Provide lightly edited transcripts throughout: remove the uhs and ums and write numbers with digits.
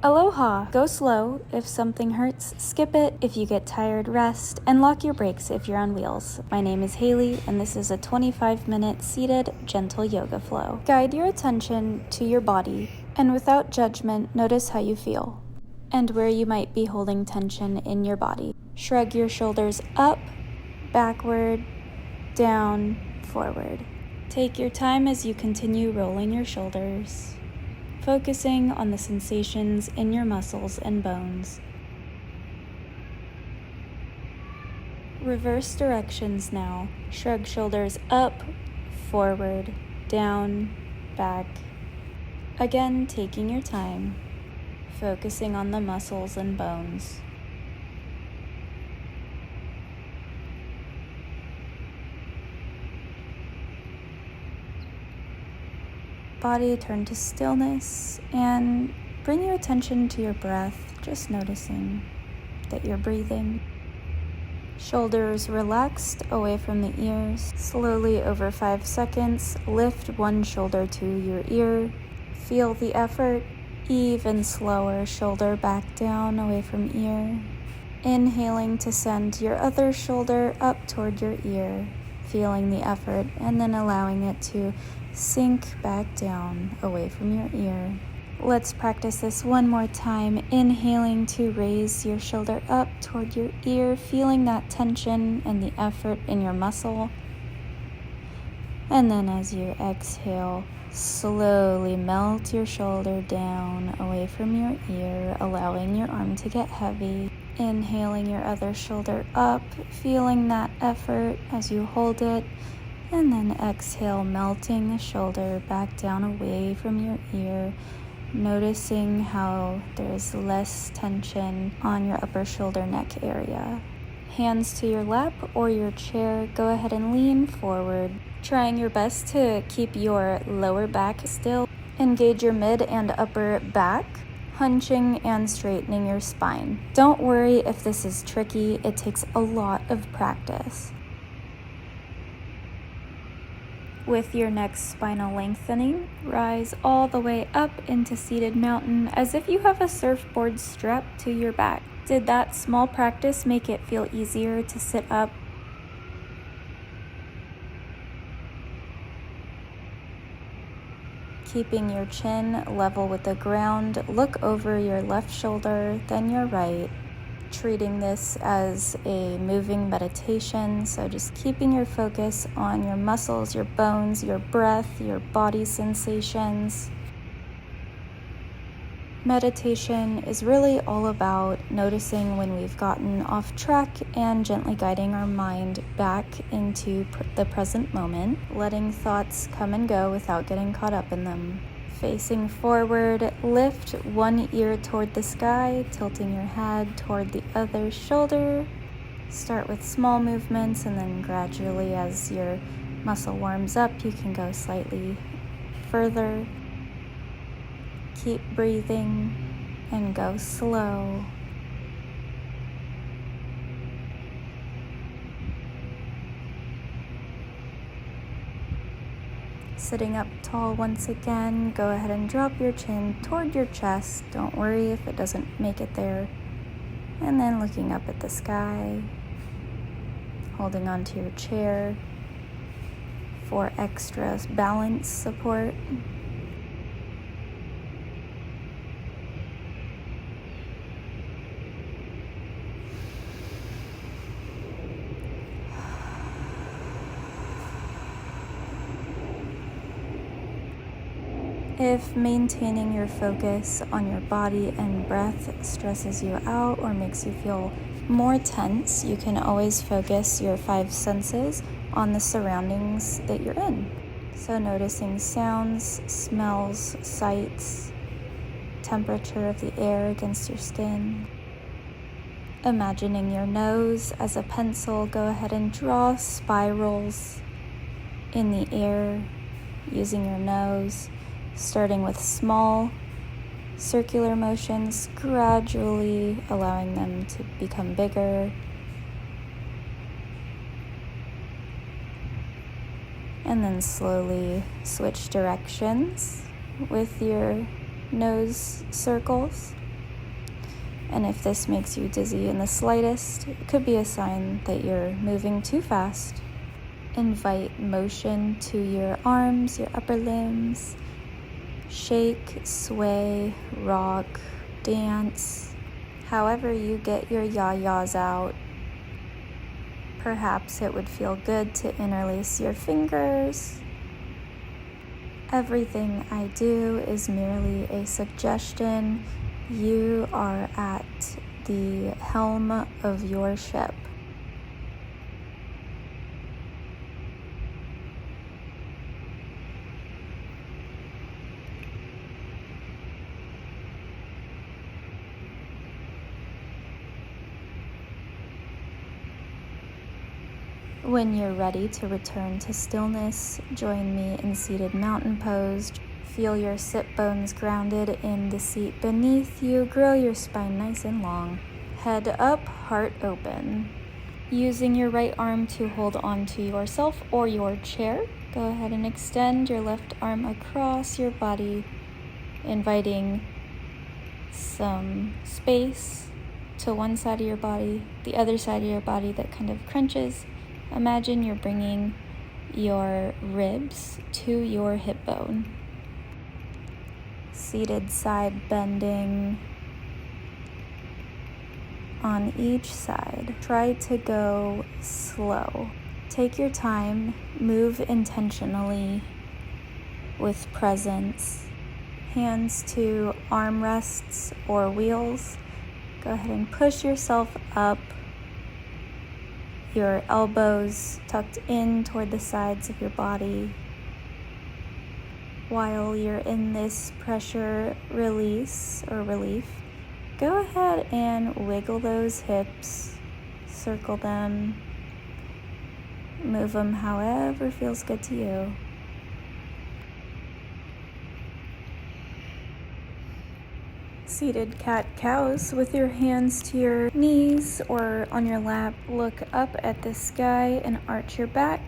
Aloha! Go slow. If something hurts, skip it. If you get tired, rest. And lock your brakes if you're on wheels. My name is Hailey, and this is a 25-minute seated, gentle yoga flow. Guide your attention to your body, and without judgment, notice how you feel, and where you might be holding tension in your body. Shrug your shoulders up, backward, down, forward. Take your time as you continue rolling your shoulders, focusing on the sensations in your muscles and bones. Reverse directions now. Shrug shoulders up, forward, down, back. Again, taking your time, focusing on the muscles and bones. Body, turn to stillness and bring your attention to your breath, just noticing that you're breathing. Shoulders relaxed away from the ears. Slowly over 5 seconds, lift one shoulder to your ear. Feel the effort. Even slower, shoulder back down away from ear. Inhaling to send your other shoulder up toward your ear, feeling the effort, and then allowing it to sink back down away from your ear. Let's practice this one more time. Inhaling to raise your shoulder up toward your ear, feeling that tension and the effort in your muscle. And then as you exhale, slowly melt your shoulder down away from your ear, allowing your arm to get heavy. Inhaling your other shoulder up, feeling that effort as you hold it. And then exhale, melting the shoulder back down away from your ear, noticing how there's less tension on your upper shoulder neck area. Hands to your lap or your chair, go ahead and lean forward, trying your best to keep your lower back still. Engage your mid and upper back, hunching and straightening your spine. Don't worry if this is tricky, it takes a lot of practice. With your next spinal lengthening, rise all the way up into seated mountain as if you have a surfboard strapped to your back. Did that small practice make it feel easier to sit up? Keeping your chin level with the ground, look over your left shoulder, then your right. Treating this as a moving meditation, so just keeping your focus on your muscles, your bones, your breath, your body sensations. Meditation is really all about noticing when we've gotten off track and gently guiding our mind back into the present moment, letting thoughts come and go without getting caught up in them. Facing forward, lift one ear toward the sky, tilting your head toward the other shoulder. Start with small movements, and then gradually as your muscle warms up, you can go slightly further. Keep breathing and go slow. Sitting up tall once again, go ahead and drop your chin toward your chest. Don't worry if it doesn't make it there. And then looking up at the sky, holding onto your chair for extra balance support. If maintaining your focus on your body and breath stresses you out or makes you feel more tense, you can always focus your 5 senses on the surroundings that you're in. So noticing sounds, smells, sights, temperature of the air against your skin. Imagining your nose as a pencil, go ahead and draw spirals in the air using your nose. Starting with small circular motions, gradually allowing them to become bigger. And then slowly switch directions with your nose circles. And if this makes you dizzy in the slightest, it could be a sign that you're moving too fast. Invite motion to your arms, your upper limbs. Shake, sway, rock, dance, however you get your yah-yahs out. Perhaps it would feel good to interlace your fingers. Everything I do is merely a suggestion. You are at the helm of your ship. When you're ready to return to stillness, join me in seated mountain pose. Feel your sit bones grounded in the seat beneath you. Grow your spine nice and long. Head up, heart open. Using your right arm to hold on to yourself or your chair, go ahead and extend your left arm across your body, inviting some space to one side of your body, the other side of your body that kind of crunches. Imagine you're bringing your ribs to your hip bone. Seated side bending on each side. Try to go slow. Take your time, move intentionally with presence. Hands to armrests or wheels. Go ahead and push yourself up. Your elbows tucked in toward the sides of your body. While you're in this pressure release or relief, go ahead and wiggle those hips, circle them, move them however feels good to you. Seated cat-cows with your hands to your knees or on your lap. Look up at the sky and arch your back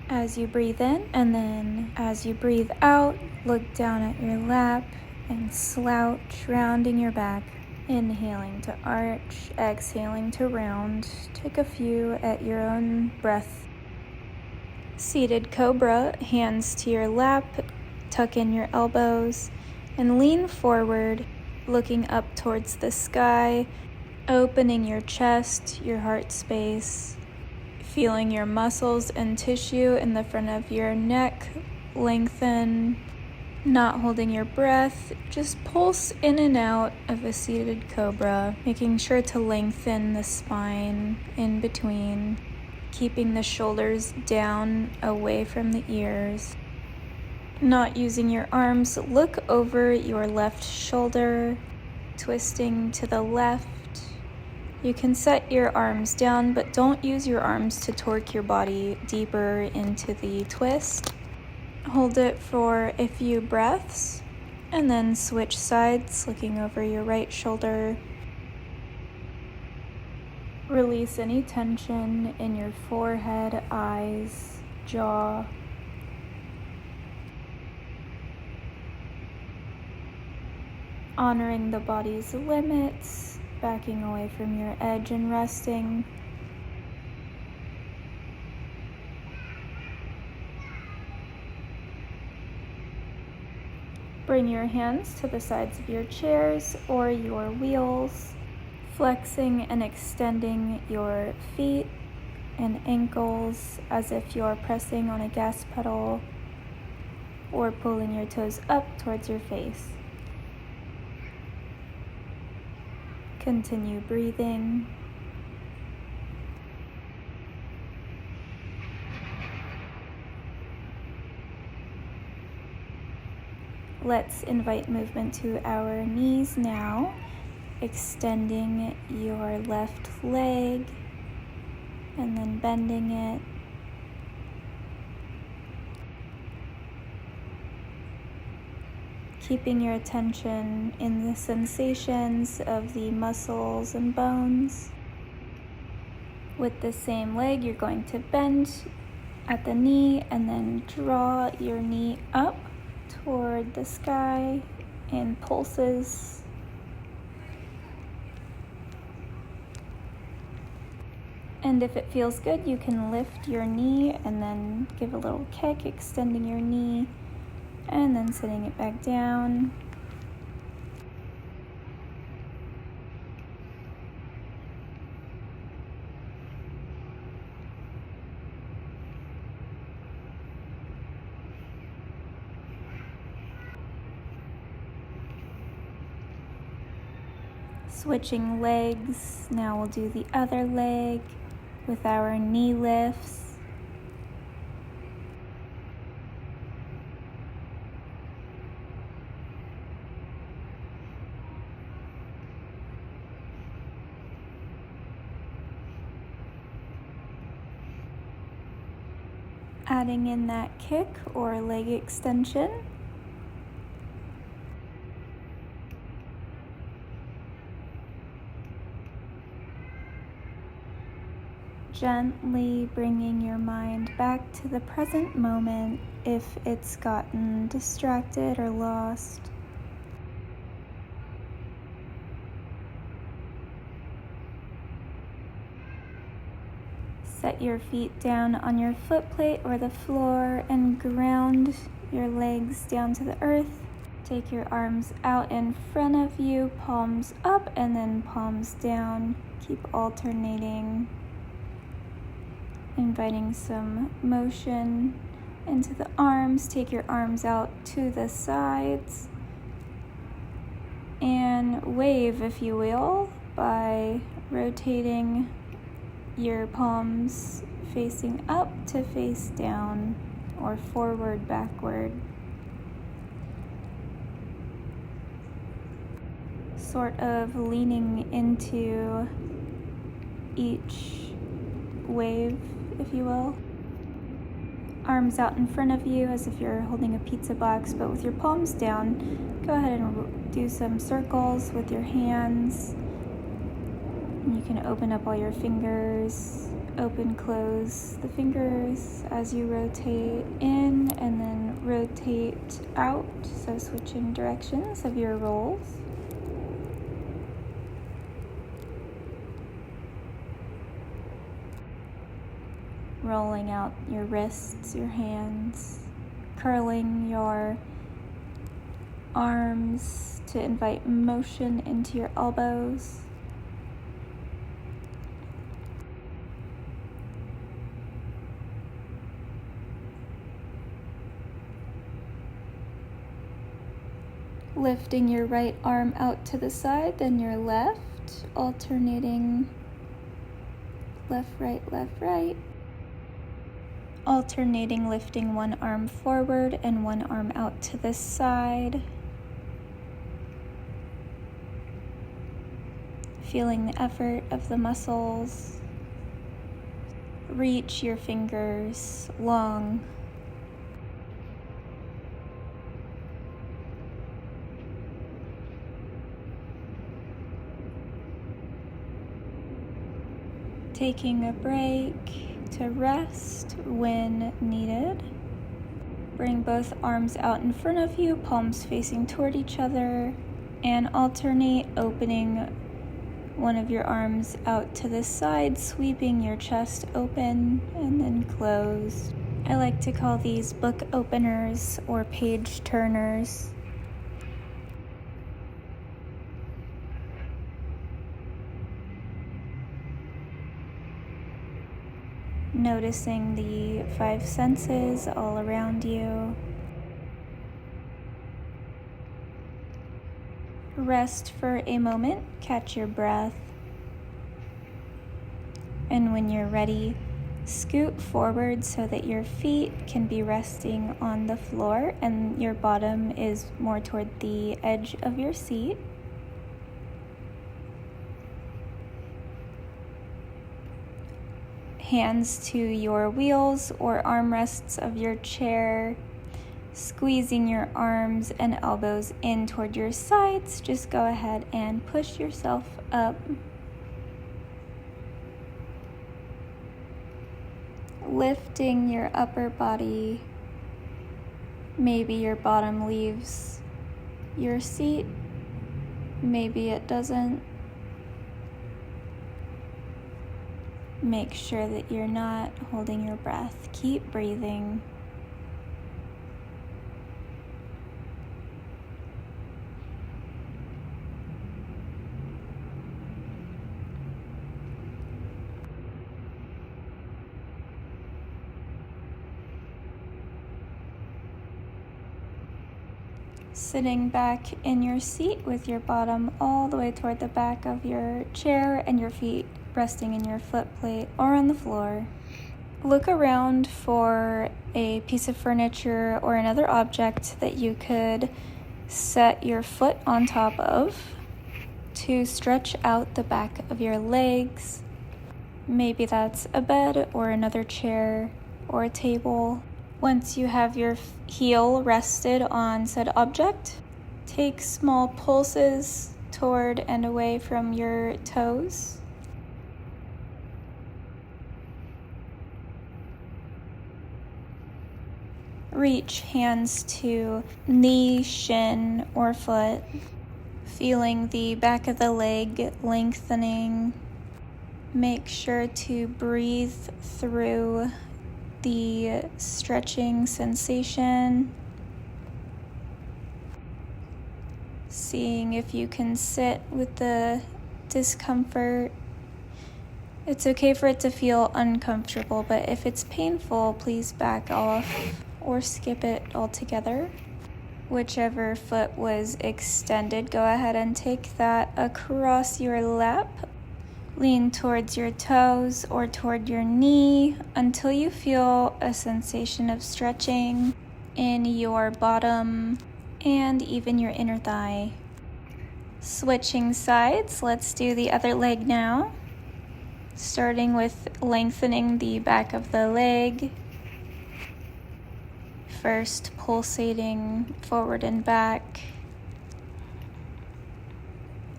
as you breathe in. And then as you breathe out, look down at your lap and slouch, rounding your back. Inhaling to arch, exhaling to round. Take a few at your own breath. Seated cobra, hands to your lap, tuck in your elbows and lean forward, looking up towards the sky, opening your chest, your heart space, feeling your muscles and tissue in the front of your neck lengthen, not holding your breath, just pulse in and out of a seated cobra, making sure to lengthen the spine in between, keeping the shoulders down away from the ears. Not using your arms, look over your left shoulder, twisting to the left. You can set your arms down, but don't use your arms to torque your body deeper into the twist. Hold it for a few breaths, and then switch sides, looking over your right shoulder. Release any tension in your forehead, eyes, jaw. Honoring the body's limits, backing away from your edge and resting. Bring your hands to the sides of your chairs or your wheels, flexing and extending your feet and ankles as if you're pressing on a gas pedal or pulling your toes up towards your face. Continue breathing. Let's invite movement to our knees now, extending your left leg and then bending it. Keeping your attention in the sensations of the muscles and bones. With the same leg, you're going to bend at the knee and then draw your knee up toward the sky in pulses. And if it feels good, you can lift your knee and then give a little kick, extending your knee, and then sitting it back down. Switching legs, now we'll do the other leg with our knee lifts. Adding in that kick or leg extension. Gently bringing your mind back to the present moment if it's gotten distracted or lost. Set your feet down on your foot plate or the floor and ground your legs down to the earth. Take your arms out in front of you, palms up and then palms down. Keep alternating. Inviting some motion into the arms. Take your arms out to the sides and wave, if you will, by rotating your palms facing up to face down or forward, backward. Sort of leaning into each wave, if you will. Arms out in front of you as if you're holding a pizza box, but with your palms down, go ahead and do some circles with your hands. And you can open up all your fingers, open, close the fingers as you rotate in and then rotate out, so switching directions of your rolls. Rolling out your wrists, your hands, curling your arms to invite motion into your elbows. Lifting your right arm out to the side, then your left, alternating left, right. Alternating, lifting one arm forward and one arm out to the side. Feeling the effort of the muscles. Reach your fingers long. Taking a break to rest when needed. Bring both arms out in front of you, palms facing toward each other, and alternate opening one of your arms out to the side, sweeping your chest open and then close. I like to call these book openers or page turners. Noticing the five senses all around you. Rest for a moment, catch your breath. And when you're ready, scoot forward so that your feet can be resting on the floor and your bottom is more toward the edge of your seat. Hands to your wheels or armrests of your chair, squeezing your arms and elbows in toward your sides. Just go ahead and push yourself up. Lifting your upper body. Maybe your bottom leaves your seat, maybe it doesn't. Make sure that you're not holding your breath. Keep breathing. Sitting back in your seat with your bottom all the way toward the back of your chair and your feet resting in your foot plate or on the floor. Look around for a piece of furniture or another object that you could set your foot on top of to stretch out the back of your legs. Maybe that's a bed or another chair or a table. Once you have your heel rested on said object, take small pulses toward and away from your toes. Reach hands to knee, shin, or foot, feeling the back of the leg lengthening. Make sure to breathe through the stretching sensation. Seeing if you can sit with the discomfort. It's okay for it to feel uncomfortable, but if it's painful, please back off or skip it altogether. Whichever foot was extended, go ahead and take that across your lap. Lean towards your toes or toward your knee until you feel a sensation of stretching in your bottom and even your inner thigh. Switching sides, let's do the other leg now. Starting with lengthening the back of the leg. First pulsating forward and back.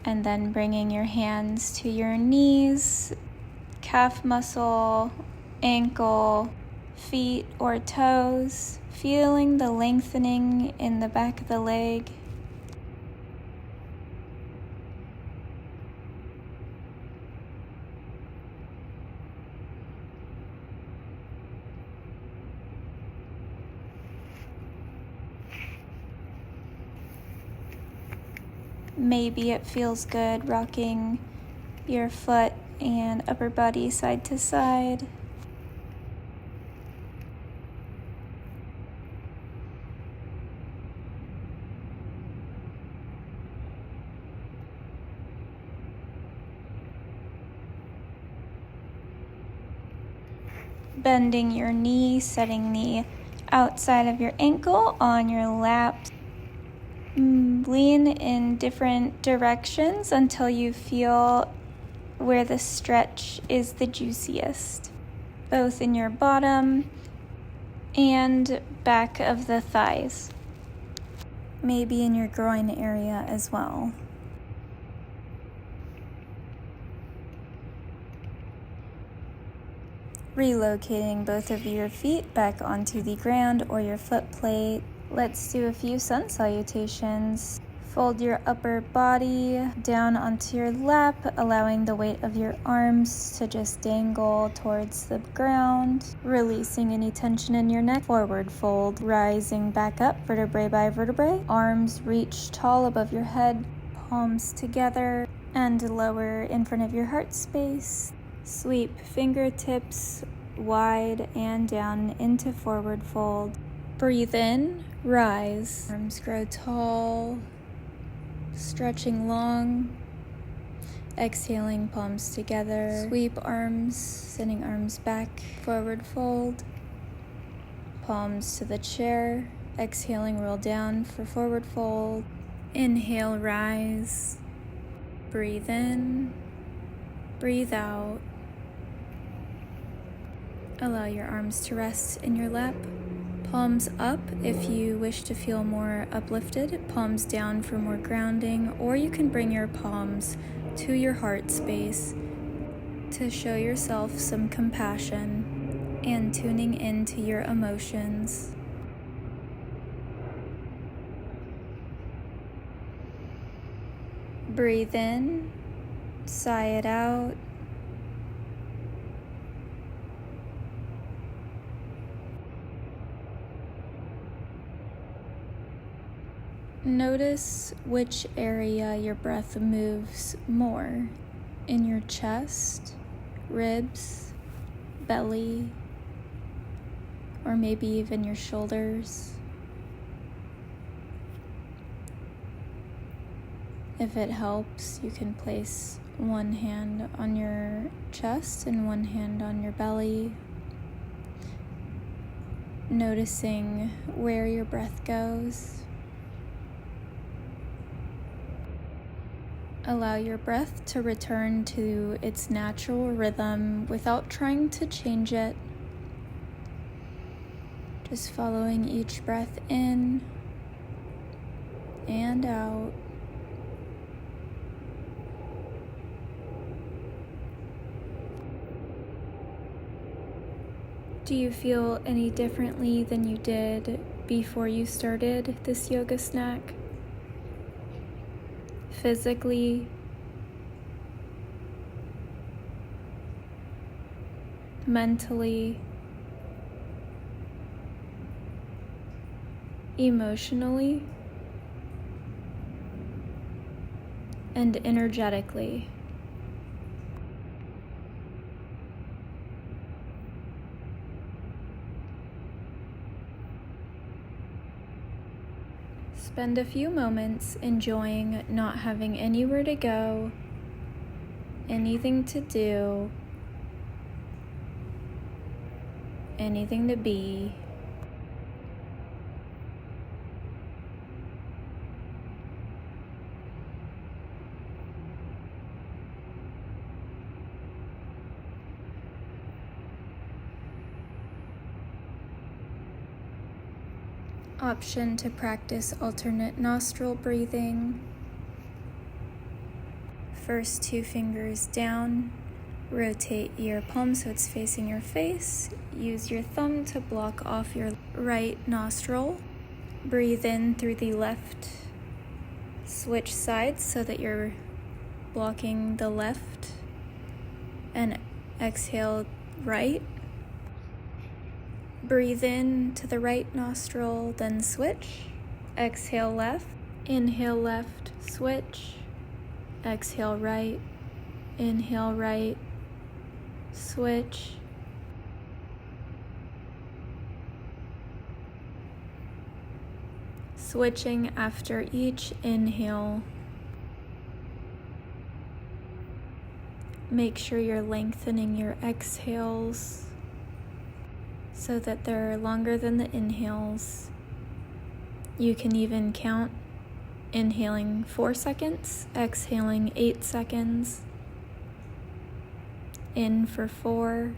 And then bringing your hands to your knees, calf muscle, ankle, feet or toes, feeling the lengthening in the back of the leg. Maybe it feels good rocking your foot and upper body side to side. Bending your knee, setting the outside of your ankle on your lap. Lean in different directions until you feel where the stretch is the juiciest, both in your bottom and back of the thighs, maybe in your groin area as well. Relocating both of your feet back onto the ground or your foot plate. Let's do a few sun salutations. Fold your upper body down onto your lap, allowing the weight of your arms to just dangle towards the ground, releasing any tension in your neck. Forward fold, rising back up, vertebrae by vertebrae. Arms reach tall above your head, palms together, and lower in front of your heart space. Sweep fingertips wide and down into forward fold. Breathe in, rise. Arms grow tall, stretching long. Exhaling, palms together. Sweep arms, sending arms back, forward fold. Palms to the chair. Exhaling, roll down for forward fold. Inhale, rise. Breathe in, breathe out. Allow your arms to rest in your lap. Palms up if you wish to feel more uplifted. Palms down for more grounding, or you can bring your palms to your heart space to show yourself some compassion and tuning into your emotions. Breathe in, sigh it out. Notice which area your breath moves more in your chest, ribs, belly, or maybe even your shoulders. If it helps, you can place one hand on your chest and one hand on your belly, noticing where your breath goes. Allow your breath to return to its natural rhythm without trying to change it. Just following each breath in and out. Do you feel any differently than you did before you started this yoga snack? Physically, mentally, emotionally, and energetically. Spend a few moments enjoying not having anywhere to go, anything to do, anything to be. Option to practice alternate nostril breathing. First 2 fingers down, rotate your palm so it's facing your face. Use your thumb to block off your right nostril. Breathe in through the left. Switch sides so that you're blocking the left. And exhale right. Breathe in to the right nostril, then switch. Exhale left. Inhale left, switch. Exhale right. Inhale right, switch. Switching after each inhale. Make sure you're lengthening your exhales so that they're longer than the inhales. You can even count inhaling 4 seconds, exhaling 8 seconds. In for 4,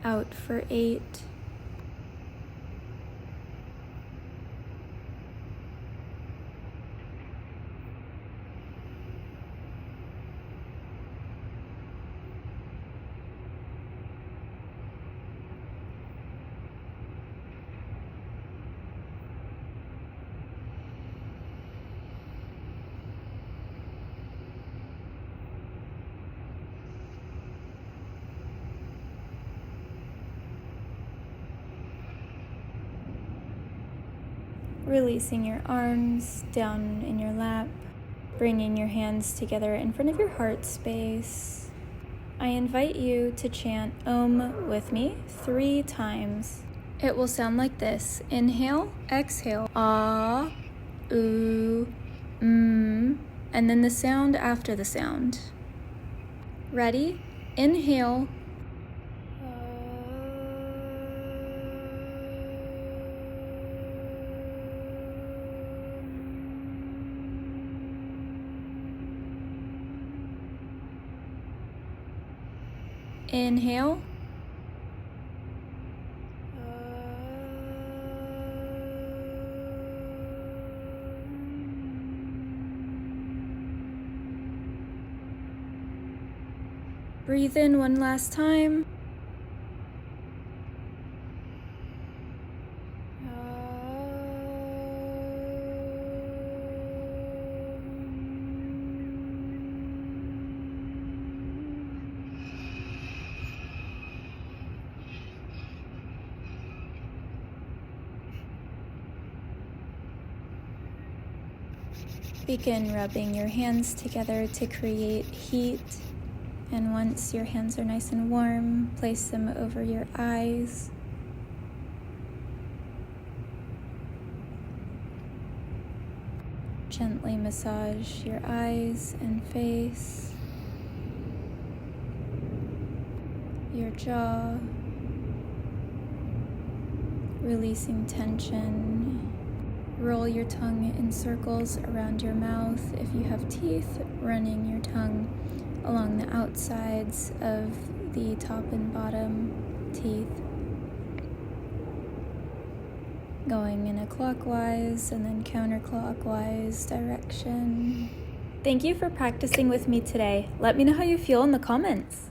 out for 8. Releasing your arms down in your lap, bringing your hands together in front of your heart space. I invite you to chant Om with me 3 times. It will sound like this. Inhale, exhale, Ah, Oo, and then the sound after the sound. Ready? Inhale. Inhale. Breathe in one last time. Begin rubbing your hands together to create heat. And once your hands are nice and warm, place them over your eyes. Gently massage your eyes and face, your jaw, releasing tension. Roll your tongue in circles around your mouth. If you have teeth, running your tongue along the outsides of the top and bottom teeth, going in a clockwise and then counterclockwise direction. Thank you for practicing with me today. Let me know how you feel in the comments.